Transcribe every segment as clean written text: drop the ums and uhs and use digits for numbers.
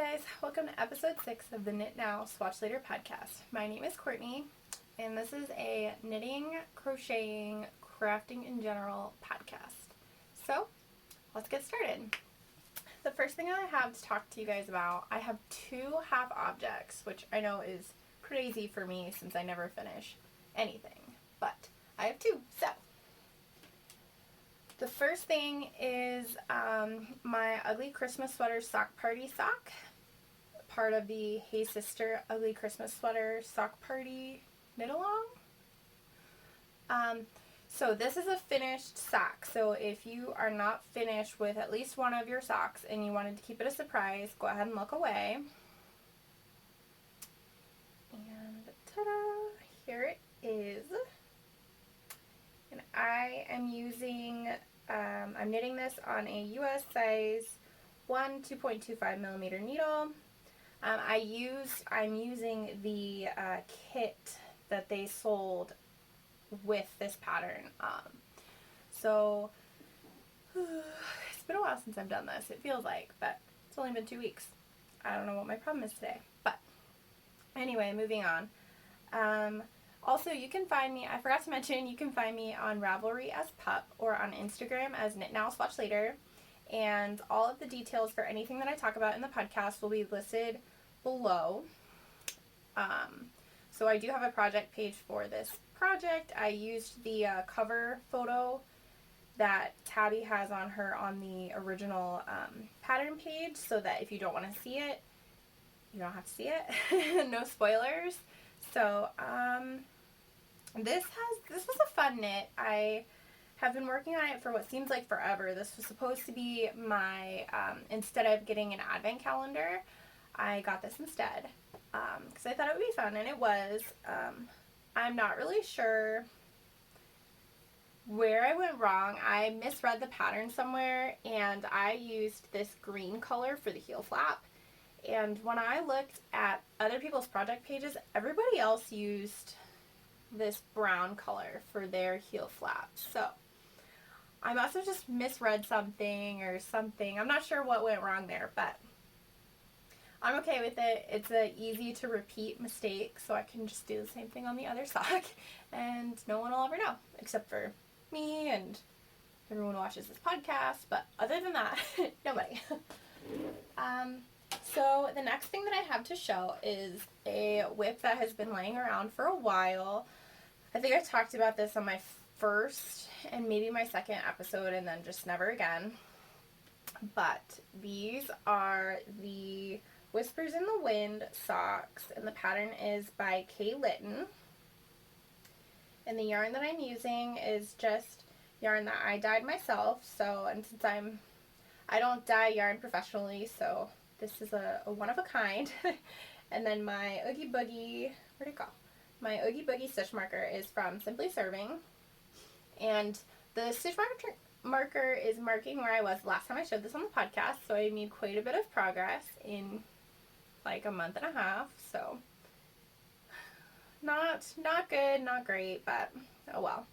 guys, welcome to episode 6 of the Knit Now, Swatch Later podcast. My name is Courtney, and this is a knitting, crocheting, crafting in general podcast. So, let's get started. The first thing I have to talk to you guys about, I have 2 half objects, which I know is crazy for me since I never finish anything, but I have 2, so. The first thing is my Ugly Christmas Sweater Sock Party sock, part of the Hey Sister Ugly Christmas Sweater Sock Party knit along. So this is a finished sock, so if you are not finished with at least one of your socks and you wanted to keep it a surprise, go ahead and look away. And ta-da! Here it is. And I am using, I'm knitting this on a US size 1 2.25 millimeter needle. I'm using the kit that they sold with this pattern. So it's been a while since I've done this, it feels like, but it's only been 2 weeks. I don't know what my problem is today, but anyway, moving on. Also, you can find me, I forgot to mention, you can find me on Ravelry as Pup or on Instagram as Knit Now Swatch Later, and all of the details for anything that I talk about in the podcast will be listed below. So I do have a project page for this project. I used the cover photo that Tabby has on the original pattern page, so that if you don't want to see it, you don't have to see it. No spoilers. So this was a fun knit. I have been working on it for what seems like forever. This was supposed to be my, instead of getting an advent calendar, I got this instead, because I thought it would be fun, and it was. I'm not really sure where I went wrong. I misread the pattern somewhere, and I used this green color for the heel flap. And when I looked at other people's project pages, everybody else used this brown color for their heel flap. So I must have just misread something or something. I'm not sure what went wrong there, but I'm okay with it. It's an easy to repeat mistake, so I can just do the same thing on the other sock, and no one will ever know, except for me and everyone who watches this podcast. But other than that, nobody. So the next thing that I have to show is a whip that has been laying around for a while. I think I talked about this on my first and maybe my second episode, and then just never again. But these are the Whispers in the Wind socks, and the pattern is by Litton. And the yarn that I'm using is just yarn that I dyed myself. So, and since I don't dye yarn professionally, so this is a one of a kind. And then my Oogie Boogie, where'd it go? My Oogie Boogie stitch marker is from Simply Serving. And the stitch marker is marking where I was last time I showed this on the podcast, so I made quite a bit of progress in like a month and a half. So not good, not great, but oh well.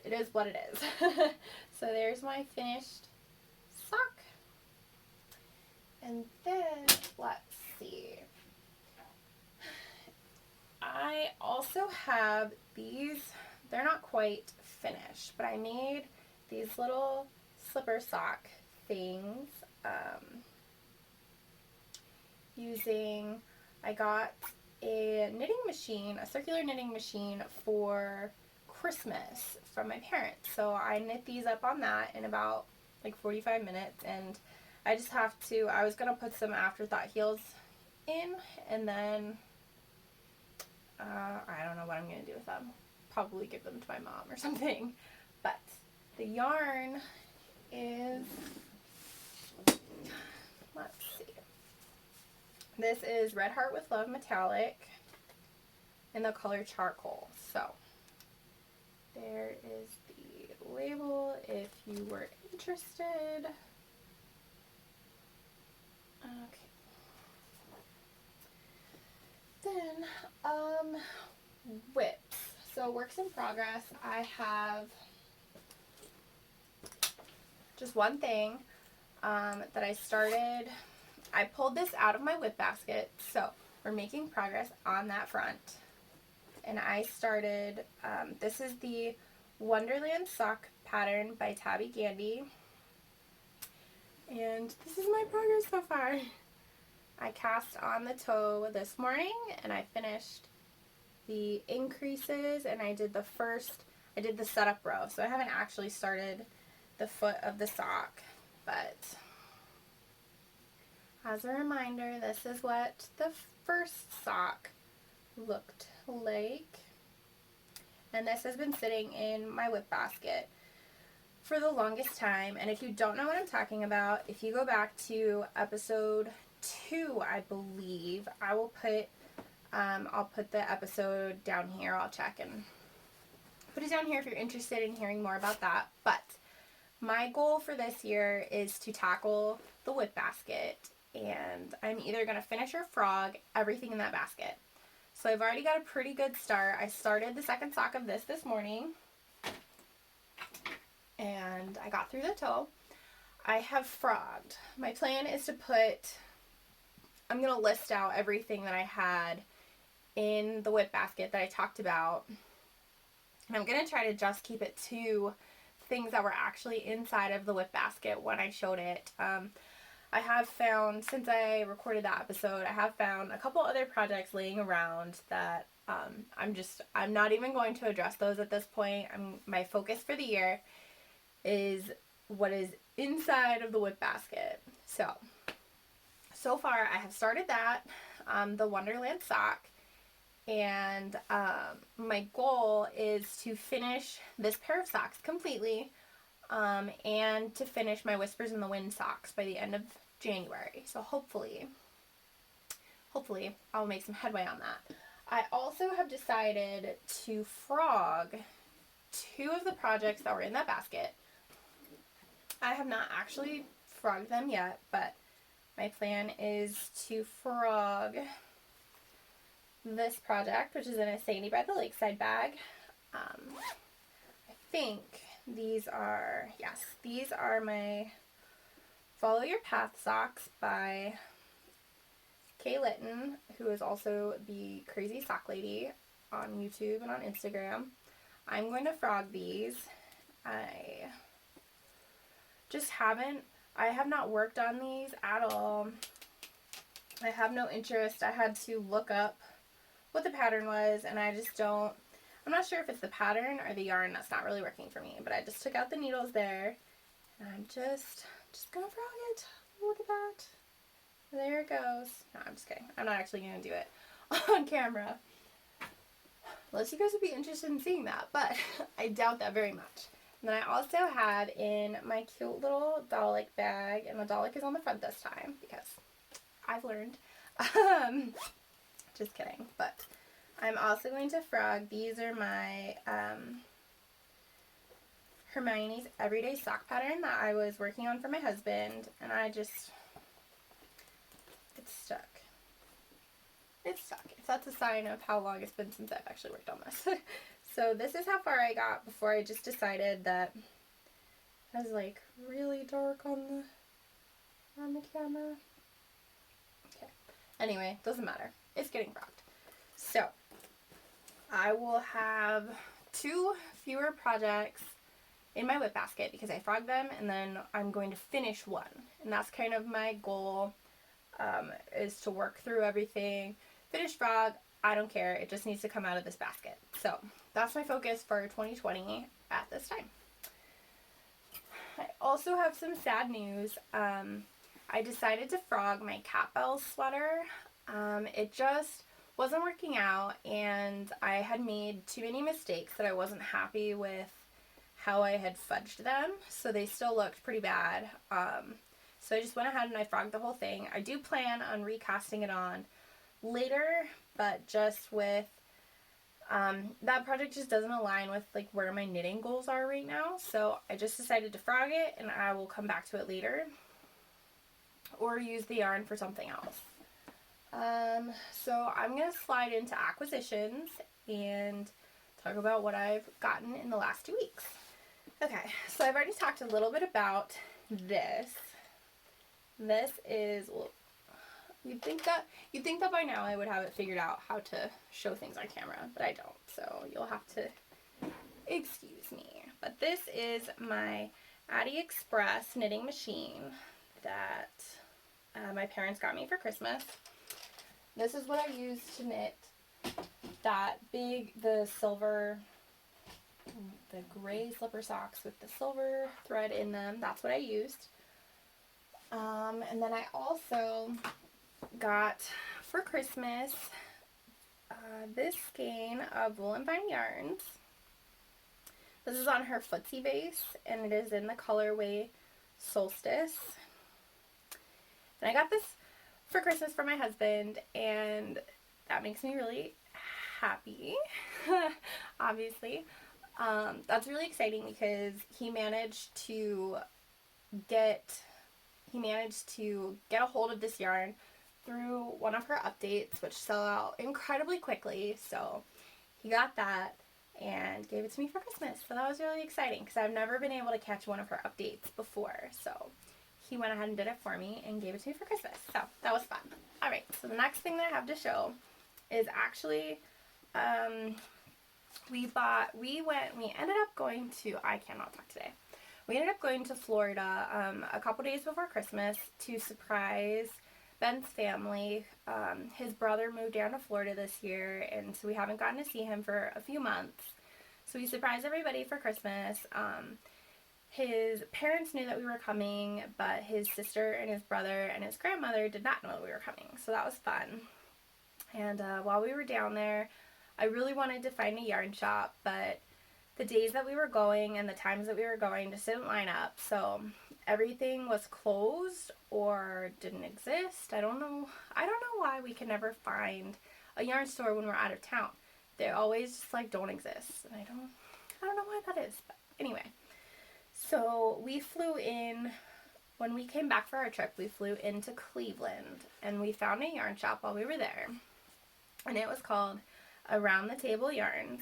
It is what it is. So there's my finished sock. And then, let's see. I also have these, they're not quite finished, but I made these little slipper sock things I got a knitting machine, a circular knitting machine for Christmas from my parents. So I knit these up on that in about like 45 minutes, and I just have to, I was going to put some afterthought heels in, and then I don't know what I'm going to do with them. Probably give them to my mom or something. But the yarn is, let's see. This is Red Heart with Love Metallic in the color Charcoal. So there is the label if you were interested. Okay. Then, whips. So works in progress. I have just one thing that I started I pulled this out of my whip basket, so we're making progress on that front. And I started, this is the Wonderland sock pattern by Gandee. And this is my progress so far. I cast on the toe this morning and I finished the increases and I did the setup row. So I haven't actually started the foot of the sock, but as a reminder, this is what the first sock looked like. And this has been sitting in my whip basket for the longest time. And if you don't know what I'm talking about, if you go back to episode 2, I believe, I'll put the episode down here. I'll check and put it down here if you're interested in hearing more about that. But my goal for this year is to tackle the whip basket, and I'm either going to finish or frog everything in that basket. So I've already got a pretty good start. I started the second sock of this morning, and I got through the toe. I have frogged. My plan is to I'm going to list out everything that I had in the whip basket that I talked about. And I'm going to try to just keep it to things that were actually inside of the whip basket when I showed it. I have found, since I recorded that episode, I have found a couple other projects laying around that I'm not even going to address those at this point. My focus for the year is what is inside of the whip basket. So far I have started that, the Wonderland sock, and my goal is to finish this pair of socks completely, and to finish my Whispers in the Wind socks by the end of January. So hopefully I'll make some headway on that. I also have decided to frog 2 of the projects that were in that basket. I have not actually frogged them yet, but my plan is to frog this project, which is in a Sadie by the Lakeside bag. I think these are my Follow Your Path socks by Litton, who is also the Crazy Sock Lady on YouTube and on Instagram. I'm going to frog these. I have not worked on these at all. I have no interest. I had to look up what the pattern was, and I'm not sure if it's the pattern or the yarn that's not really working for me, but I just took out the needles there, and I'm just gonna frog it. Look at that. There it goes. No, I'm just kidding. I'm not actually gonna do it on camera, unless you guys would be interested in seeing that, but I doubt that very much. And then I also had in my cute little Dalek bag, and the Dalek is on the front this time because I've learned. Just kidding. But I'm also going to frog. These are my Hermione's Everyday Sock pattern that I was working on for my husband, and it's stuck. It's stuck. If that's a sign of how long it's been since I've actually worked on this. So this is how far I got before I just decided that it was like really dark on the camera. Okay. Anyway, doesn't matter. It's getting frogged. So I will have 2 fewer projects in my whip basket because I frogged them, and then I'm going to finish one. And that's kind of my goal, is to work through everything, finish frog. I don't care. It just needs to come out of this basket. So that's my focus for 2020 at this time. I also have some sad news. I decided to frog my cat bell sweater. It just wasn't working out, and I had made too many mistakes that I wasn't happy with how I had fudged them, so they still looked pretty bad. So I just went ahead and I frogged the whole thing. I do plan on recasting it on later, but just with that project just doesn't align with like where my knitting goals are right now, so I just decided to frog it, and I will come back to it later or use the yarn for something else. So I'm going to slide into acquisitions and talk about what I've gotten in the last 2 weeks. Okay, so I've already talked a little bit about this. This is, well, You'd think that by now I would have it figured out how to show things on camera, but I don't. So you'll have to excuse me. But this is my AliExpress knitting machine that my parents got me for Christmas. This is what I used to knit the gray slipper socks with the silver thread in them. That's what I used. And then I also got for Christmas this skein of Voolenvine Yarns. This is on her footsie base, and it is in the colorway Solstice. And I got this for Christmas for my husband, and that makes me really happy, obviously. That's really exciting because he managed to get a hold of this yarn through one of her updates, which sell out incredibly quickly. So he got that and gave it to me for Christmas. So that was really exciting because I've never been able to catch one of her updates before. So he went ahead and did it for me and gave it to me for Christmas. So that was fun. Alright, so the next thing that I have to show is actually, we ended up going to, I cannot talk today. We ended up going to Florida a couple days before Christmas to surprise Ben's family. His brother moved down to Florida this year, and so we haven't gotten to see him for a few months. So we surprised everybody for Christmas. His parents knew that we were coming, but his sister and his brother and his grandmother did not know that we were coming. So that was fun. And while we were down there, I really wanted to find a yarn shop, but the days that we were going and the times that we were going just didn't line up. So everything was closed or didn't exist. I don't know why we can never find a yarn store when we're out of town. They always just like don't exist. And I don't know why that is. But anyway, so we flew in, when we came back for our trip, we flew into Cleveland and we found a yarn shop while we were there. And it was called Around the Table Yarns.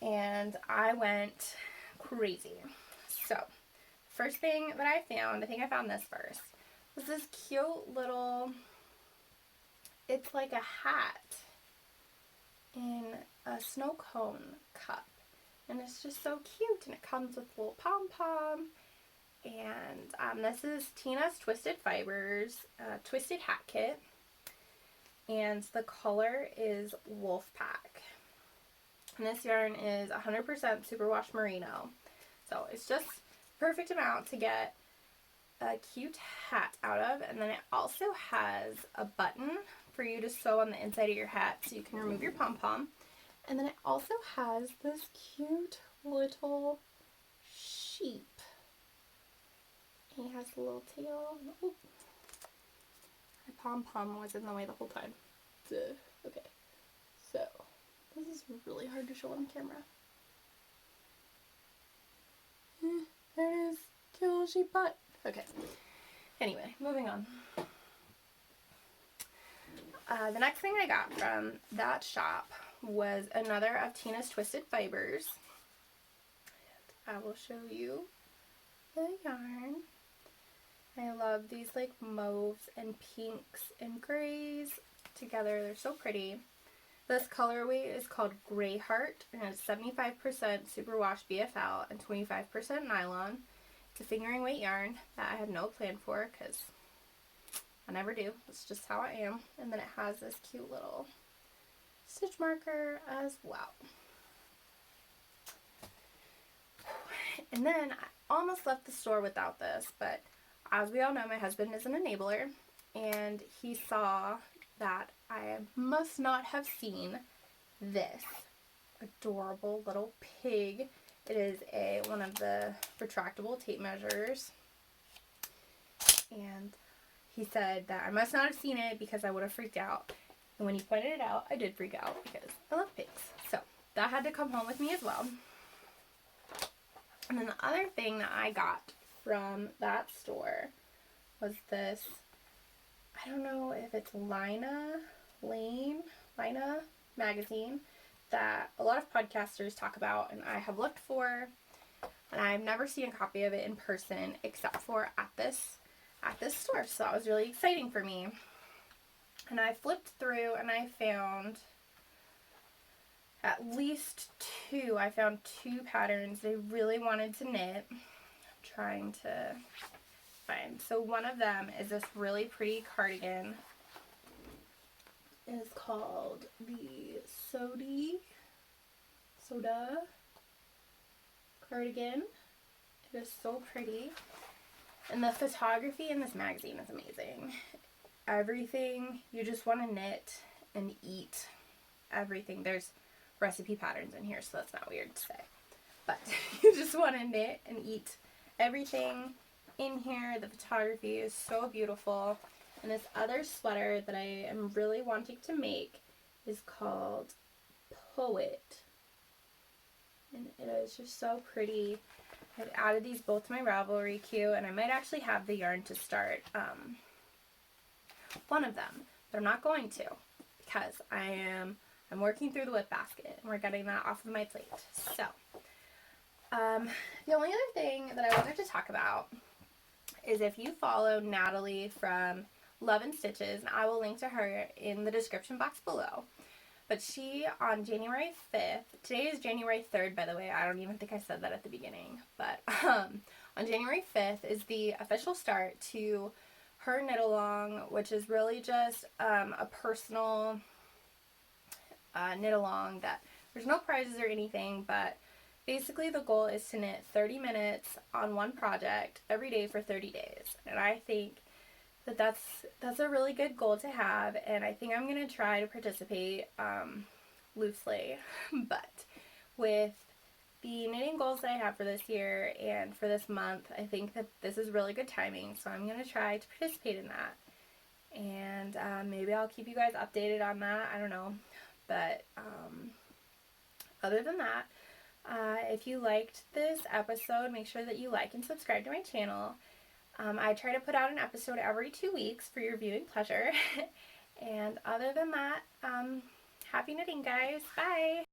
And I went crazy. So, first thing that I found, I think I found this first, was this cute little, it's like a hat in a snow cone cup. And it's just so cute, and it comes with a little pom-pom. And this is Tina's Twisted Fibers Twisted Hat Kit. And the color is Wolfpack. And this yarn is 100% superwash merino. So it's just perfect amount to get a cute hat out of. And then it also has a button for you to sew on the inside of your hat so you can remove your pom-pom. And then it also has this cute little sheep. He has a little tail. Oop. My pom-pom was in the way the whole time. Okay, so this is really hard to show on camera. There it is. Cute little sheep butt. Okay. Anyway, moving on. The next thing I got from that shop was another of Tina's Twisted Fibers. I will show you the yarn. I love these like mauves and pinks and grays together. They're so pretty. This colorway is called Gray Heart, and it's 75% superwash BFL and 25% nylon. It's a fingering weight yarn that I had no plan for because I never do. It's just how I am. And then it has this cute little stitch marker as well. And then I almost left the store without this, but as we all know, my husband is an enabler, and he saw that I must not have seen this adorable little pig. It is one of the retractable tape measures, and he said that I must not have seen it because I would have freaked out. And when he pointed it out, I did freak out because I love pigs. So that had to come home with me as well. And then the other thing that I got from that store was this, I don't know if it's Lina magazine that a lot of podcasters talk about, and I have looked for, and I've never seen a copy of it in person except for at this store. So that was really exciting for me. And I flipped through and I found at least two. I found two patterns they really wanted to knit. I'm trying to find. So one of them is this really pretty cardigan. It is called the Soda cardigan. It is so pretty. And the photography in this magazine is amazing. Everything you just want to knit and eat. Everything. There's recipe patterns in here, so that's not weird to say. But you just want to knit and eat everything in here. The photography is so beautiful. And this other sweater that I am really wanting to make is called Poet. And it is just so pretty. I've added these both to my Ravelry queue, and I might actually have the yarn to start one of them, but I'm not going to because I'm working through the whip basket, and we're getting that off of my plate. So, the only other thing that I wanted to talk about is if you follow Natalie from Love and Stitches, and I will link to her in the description box below. But she, on January 5th, today is January 3rd, by the way, I don't even think I said that at the beginning, but on January 5th is the official start to her knit-along, which is really just a personal knit-along that there's no prizes or anything, but basically the goal is to knit 30 minutes on one project every day for 30 days, and I think that's a really good goal to have, and I think I'm going to try to participate loosely, but with the knitting goals that I have for this year and for this month, I think that this is really good timing, so I'm going to try to participate in that, and maybe I'll keep you guys updated on that, I don't know, but other than that, if you liked this episode, make sure that you like and subscribe to my channel. I try to put out an episode every 2 weeks for your viewing pleasure. And other than that, happy knitting, guys. Bye!